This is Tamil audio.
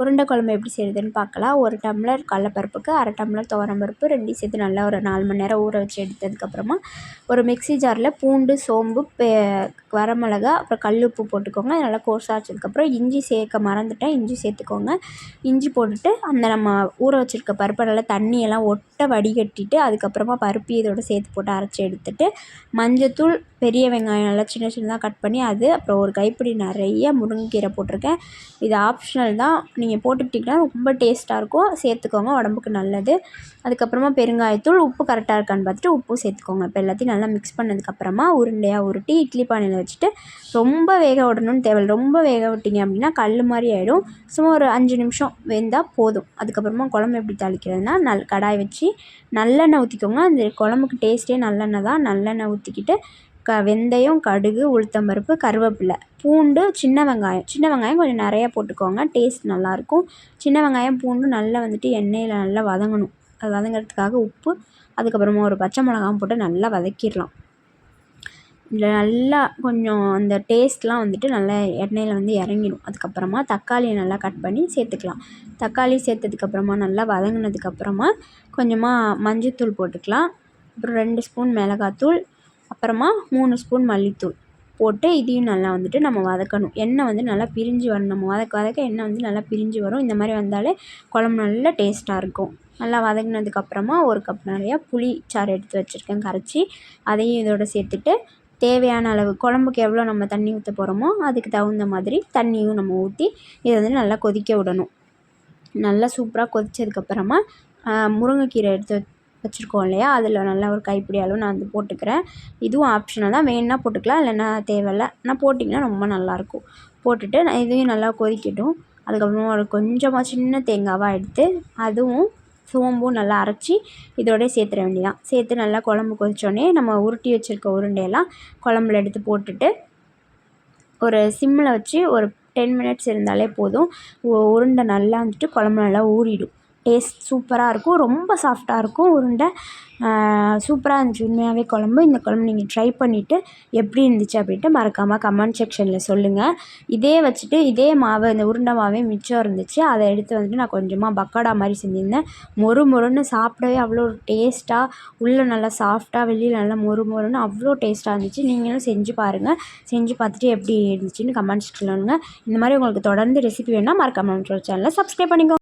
உருண்டை குழம்பு எப்படி செய்கிறதுன்னு பார்க்கலாம். 1 டம்ளர் கடலப்பருப்புக்கு 1/2 டம்ளர் துவரம்பருப்பு 2 சேர்த்து நல்லா ஒரு 4 மணி நேரம் ஊற வச்சு எடுத்ததுக்கப்புறமா ஒரு மிக்ஸி ஜாரில் பூண்டு, சோம்பு, வரமிளகா, அப்புறம் கல் உப்பு போட்டுக்கோங்க. நல்லா கோர்ஸாக அரைச்சதுக்கப்புறம் இஞ்சி சேர்க்க மறந்துட்டேன், இஞ்சி சேர்த்துக்கோங்க. இஞ்சி போட்டுட்டு அந்த நம்ம ஊற வச்சுருக்க பருப்பை நல்லா தண்ணியெல்லாம் ஒட்ட வடிகட்டிட்டு அதுக்கப்புறமா பருப்பு இதோட சேர்த்து போட்டு அரைச்சி எடுத்துட்டு மஞ்சத்தூள், பெரிய வெங்காயம் நல்லா சின்ன சின்னதாக கட் பண்ணி அது, அப்புறம் ஒரு கைப்பிடி நிறைய முருங்கைக்கீரை போட்டிருக்கேன். இது ஆப்ஷனல் தான், நீங்கள் போட்டுக்கிட்டிங்கன்னா ரொம்ப டேஸ்ட்டாக இருக்கும், சேர்த்துக்கோங்க, உடம்புக்கு நல்லது. அதுக்கப்புறமா பெருங்காயத்தூள், உப்பு கரெக்டாக இருக்கான்னு பார்த்துட்டு உப்பு சேர்த்துக்கோங்க. இப்போ எல்லாத்தையும் நல்லா மிக்ஸ் பண்ணதுக்கப்புறமா உருண்டையாக உருட்டி இட்லி பானையில் வச்சுட்டு ரொம்ப வேக விடணும்னு தேவையில்லை. ரொம்ப வேக விட்டிங்க அப்படின்னா கல் மாதிரி ஆகிடும். சும்மா ஒரு 5 நிமிஷம் வெந்தால் போதும். அதுக்கப்புறமா குழம்பு எப்படி தாளிக்கிறதுனா கடாய் வச்சு நல்லெண்ணெய் ஊற்றிக்கோங்க. அந்த குழம்புக்கு டேஸ்ட்டே நல்லெண்ணெய் தான். நல்லெண்ணெய் ஊற்றிக்கிட்டு வெந்தயம், கடுகு, உளுத்தம்பருப்பு, கருவேப்பிலை, பூண்டு, சின்ன வெங்காயம் கொஞ்சம் நிறையா போட்டுக்கோங்க, டேஸ்ட் நல்லாயிருக்கும். சின்ன வெங்காயம், பூண்டு நல்லா எண்ணெயில் நல்லா வதங்கணும். அது வதங்கிறதுக்காக உப்பு, அதுக்கப்புறமா ஒரு பச்சை மிளகாவும் போட்டு நல்லா வதக்கிடலாம். இதில் நல்லா கொஞ்சம் அந்த டேஸ்ட்லாம் நல்லா எண்ணெயில் இறங்கிடும். அதுக்கப்புறமா தக்காளியை நல்லா கட் பண்ணி சேர்த்துக்கலாம். தக்காளி சேர்த்ததுக்கப்புறமா நல்லா வதங்கினதுக்கப்புறமா கொஞ்சமாக மஞ்சத்தூள் போட்டுக்கலாம். அப்புறம் 2 ஸ்பூன் மிளகாத்தூள், அப்புறமா 3 ஸ்பூன் மல்லித்தூள் போட்டு இதையும் நல்லா நம்ம வதக்கணும். எண்ணெய் நல்லா பிரிஞ்சு வரணும். நம்ம வதக்க எண்ணெய் நல்லா பிரிஞ்சு வரும். இந்த மாதிரி வந்தாலே குழம்பு நல்லா டேஸ்ட்டாக இருக்கும். நல்லா வதங்கினதுக்கப்புறமா 1 கப் நிறையா புளி சாறு எடுத்து வச்சுருக்கேன் கரைச்சி, அதையும் இதோட சேர்த்துட்டு தேவையான அளவு குழம்புக்கு எவ்வளோ நம்ம தண்ணி ஊற்ற போகிறோமோ அதுக்கு தகுந்த மாதிரி தண்ணியும் நம்ம ஊற்றி இதை நல்லா கொதிக்க விடணும். நல்லா சூப்பராக கொதித்ததுக்கப்புறமா முருங்கைக்கீரை எடுத்து வச்சுருக்கோம் இல்லையா, அதில் நல்லா ஒரு கைப்பிடி அளவு நான் போட்டுக்கிறேன். இதுவும் ஆப்ஷனல் தான், வேணுன்னா போட்டுக்கலாம், இல்லைன்னா தேவையில்லை. ஆனால் போட்டிங்கன்னா ரொம்ப நல்லாயிருக்கும். போட்டுட்டு இதையும் நல்லா கொதிக்கட்டும். அதுக்கப்புறமா ஒரு கொஞ்சமாக சின்ன தேங்காவாக எடுத்து அதுவும் சோம்பும் நல்லா அரைச்சி இதோட சேர்த்துற வேண்டியதான். சேர்த்து நல்லா குழம்பு கொதிச்சோடனே நம்ம உருட்டி வச்சுருக்க உருண்டையெல்லாம் குழம்புல எடுத்து போட்டுட்டு ஒரு சிம்மில் வச்சு ஒரு 10 மினிட்ஸ் இருந்தாலே போதும். உருண்டை நல்லா குழம்பு நல்லா ஊறிடும். டேஸ்ட் சூப்பராக இருக்கும். ரொம்ப சாஃப்டாக இருக்கும் உருண்டை. சூப்பராக இருந்துச்சு உண்மையாகவே குழம்பு. இந்த குழம்பு நீங்கள் ட்ரை பண்ணிவிட்டு எப்படி இருந்துச்சு அப்படின்ட்டு மறக்காமல் கமெண்ட் செக்ஷனில் சொல்லுங்கள். இதே வச்சுட்டு இதே மாவு, இந்த உருண்டை மாவே மிச்சம் இருந்துச்சு, அதை எடுத்து நான் கொஞ்சமாக பக்கோடா மாதிரி செஞ்சுருந்தேன். மொறு மொறுன்னு சாப்பிடவே அவ்வளோ டேஸ்ட்டாக, உள்ளே நல்லா சாஃப்டாக, வெளியில் நல்லா மொறு மொறுன்னு அவ்வளோ டேஸ்ட்டாக இருந்துச்சு. நீங்களும் செஞ்சு பாருங்கள். செஞ்சு பார்த்துட்டு எப்படி இருந்துச்சுன்னு கமெண்ட் செக்ஷனில் சொல்லுங்கள். இந்த மாதிரி உங்களுக்கு தொடர்ந்து ரெசிபி வேணுன்னா மறக்காமல் சேனலை சப்ஸ்கிரைப் பண்ணிக்கோங்க.